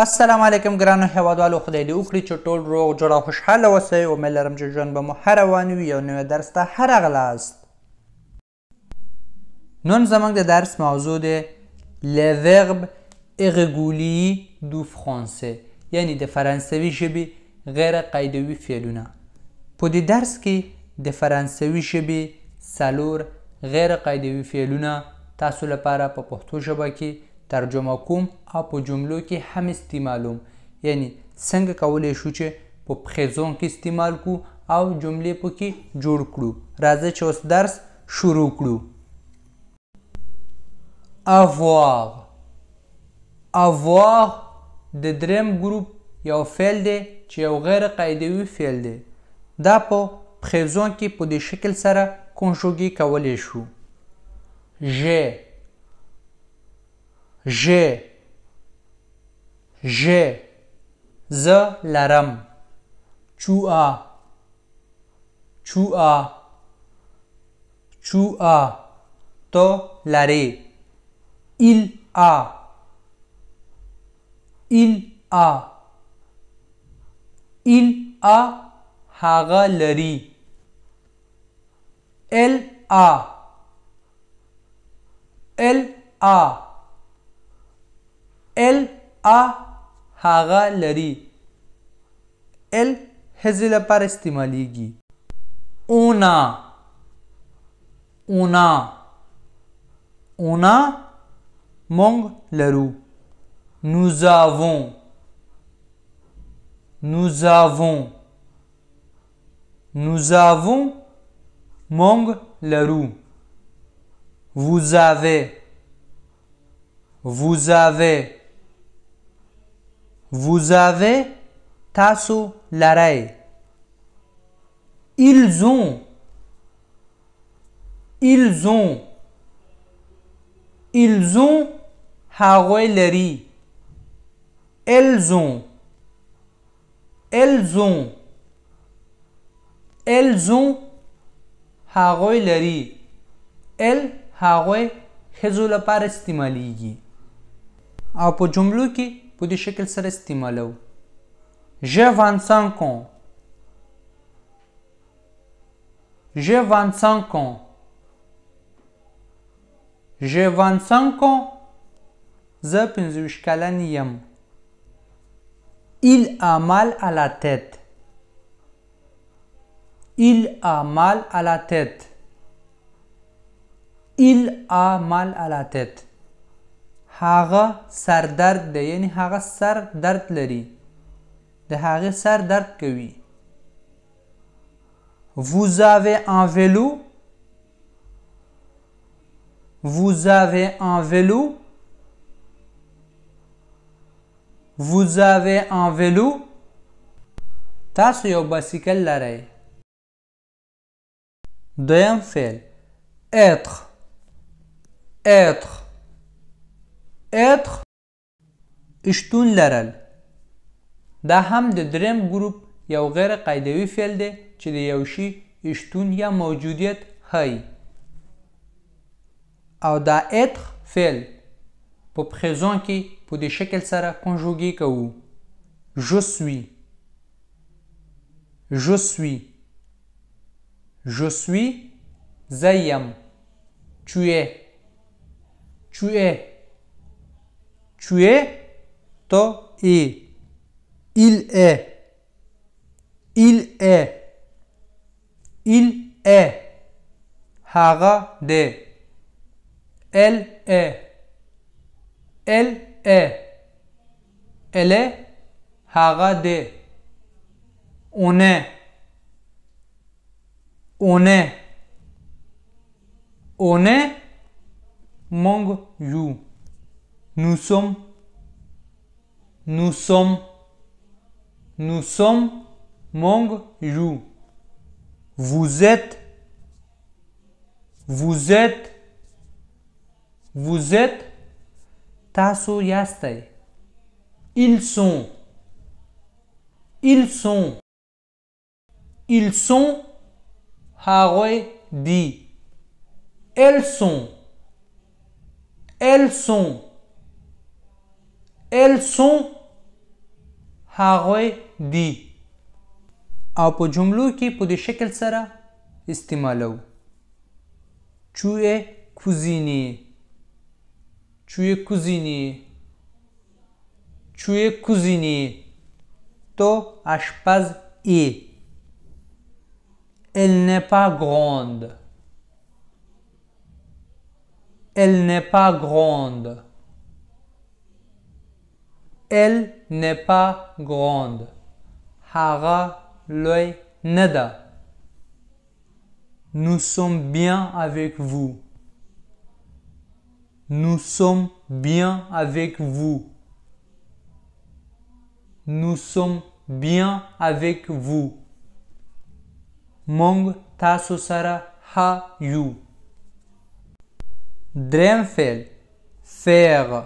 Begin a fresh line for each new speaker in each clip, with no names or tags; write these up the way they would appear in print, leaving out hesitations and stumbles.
السلام علیکم ګرانو هیوادوالو، خدای دې وکړي چې ټول روغ جوړ او خوشحاله اوسئ. امید لرم چې ژوند به مو ښه روان وي. یو نوی درس ته ښه راغلاست. نن زموږ د درس موضوع دی les verbes irréguliers du français، یعنی د فرانسوي ژبې غیر قاعدوي فعلونه. په دې درس کې د فرانسوي ژبې څلور غیر قاعدوي فعلونه تاسو لپاره په پښتو ژبه کې ترجمه کوم او په جملو کې هم استعمالوم. یعنی څنګه کولی شو چې په پریزون کې استعمال کړو او جملې پکې جوړ کړو. راځئ چې اوس درس شروع کړو. avoir avoir د دریم ګروپ یو فعل دی چې یو غیر قاعدوي فعل دی. دا په پریزون کې په دې شکل سره کنجوګې کولی شو. j'ai زه لرم. tu as تو لري. il a هغه لري. elle a هغه لري. elle هزې لپاره استعمالیږي. on a مونږ لرو. nous avons مونږ لرو. vous avez تاسو لرئ. ils ont هغوی لري. elles ont هغوی لري. elle هغوی ښځو لپاره استعمالیږي او په جملو کې په دې شکل سره استعمالو. j'ai 25 ans. زه 25 کلن یم. il a mal à la tête. هغه سر درد دی، یعنی هغه سر درد لري، د هغه سر درد کوي. vous avez un vélo. تاسو یو بایسکل لرئ. دویم فعل être شتون لرل. دا هم د دریم ګروپ یو غیر قاعدوي فعل دی چې د یو شي شتون یا موجودیت ښیي. او دا être فعل په پریزون کې په دې شکل سره کنجوګې کوو. je suis زه یم. tu es تو ای. il est هغه دی. elle est هغه دی. on est مونږ یو. nous sommes مونږ یو. vous êtes تاسو یاستئ. ils sont هغوی دی. elles sont هغوی دی. او په جملو کې په دې شکل سره استعمالو. Tu es cuisinier. Tu es cuisinier. Tu es cuisinier. تو آشپز ای. Elle n'est pas grande. Elle n'est pas grande. Elle n'est pas grande. هغه لوی نه ده. Nous sommes bien avec vous. Nous sommes bien avec vous. Nous sommes bien avec vous. مونږ تاسو سره ښه یو. دریم فعل faire.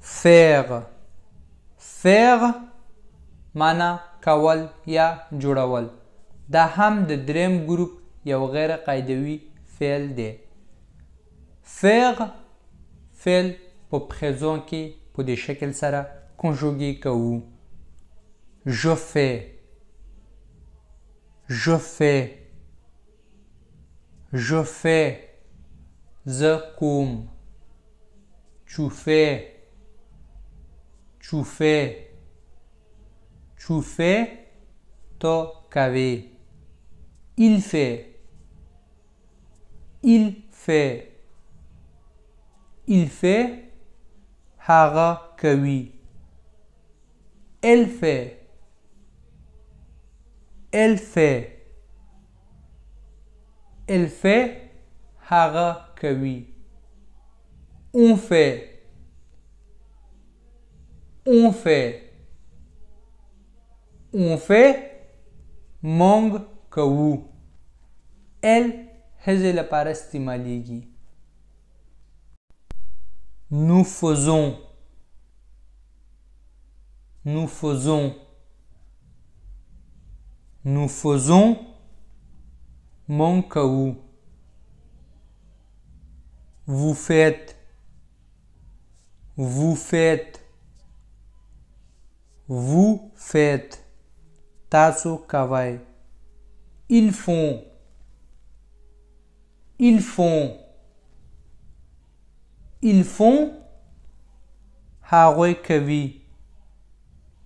faire. faire معنا کول یا جوړول. دا هم د دریم ګروپ یو غیر قاعدوي فعل دی. faire فعل په présent کې په دې شکل سره کنجوګي کوو. je fais. je fais. je fais. زه کوم. tu fais. tu fais. tu fais تو کوي. il fait. il fait. il fait هغه کوي. elle fait. elle fait. elle fait هغه کوي. on fait. on fait. on fait مونږ کوو. elle هزې لپاره استعمالیږي. nous faisons. nous faisons. nous faisons مونږ کوو. vous faites. vous faites. vous faites تاسو کوئ. ils font. ils font. ils font هغوی کوي.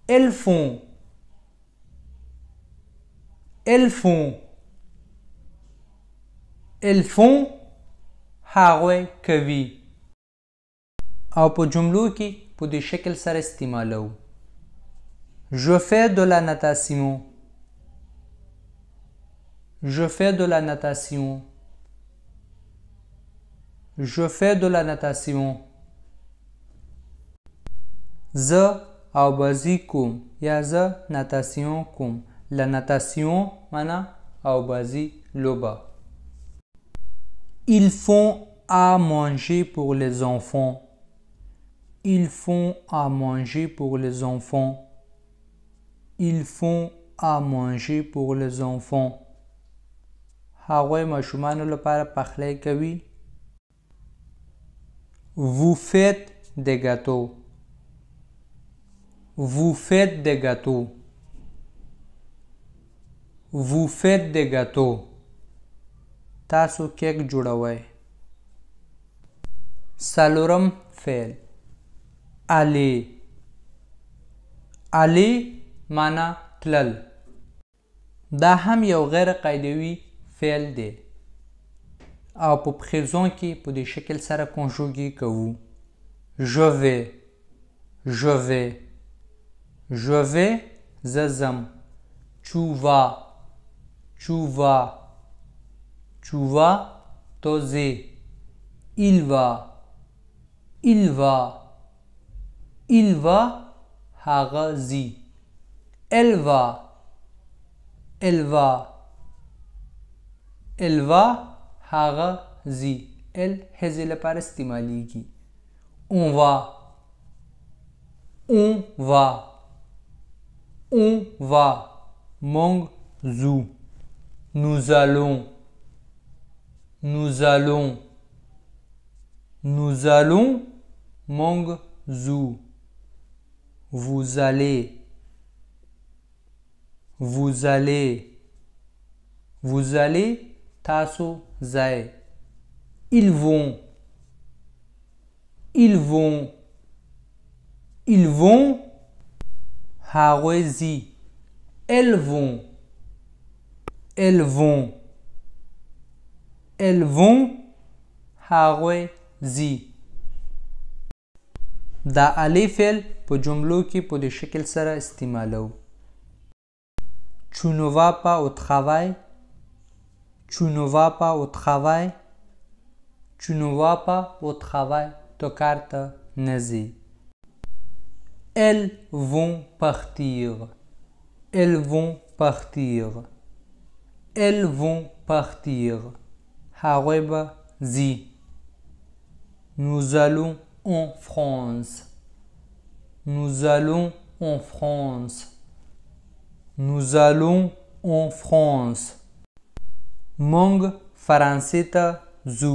elles font. elles font. elles font هغوی کوي. او په جملو کې په دې شکل سره استعمالو. je fais de la natation. je fais de la natation. je fais de la natation. زه آوازی کوم یا زه ناتاسیون کوم. la natation معنا آوازی لوبه. ils font à manger pour les enfants. ils font à manger pour les enfants. ils font à manger pour les enfants هغوی ماشومانو لپاره پخلی کوي. vous faites des gâteaux. vous faites des gâteaux. vous faites des gâteaux تاسو کیک جوړوئ. څلورم فعل aller. aller معنا تلل. دا هم یو غیر قاعدوي فعل دی او په présent کې په دې شکل سره کنجوګي کوو. je vais. je vais. je vais زه ځم. tu vas. tu vas. tu vas تو ځې. il va. il va. il va هغه ځي. elle va. elle va. elle va هغه ځي. elle هزې لپاره استعمالیږي. on va. on va. on va مونږ ځو. nous allons. nous allons. nous allons مونږ ځو. Vous allez. Vous allez. Vous allez. تاسو ځئ. Ils vont. Ils vont. Ils vont. هغوی ځي. Elles vont. Elles vont. Elles vont. هغوی ځي. دا الی فعل په جملو کې په دې شکل سره استعمالو. Tu ne vas pas au travail. Tu ne vas pas au travail. Tu ne vas pas au travail. تو کار ته نه ځې. Elles vont partir. Elles vont partir. Elles vont partir. هغوی به ځي. Nous allons en France. Nous allons en France. Nous allons en France. موږ فرانسې ته ځو.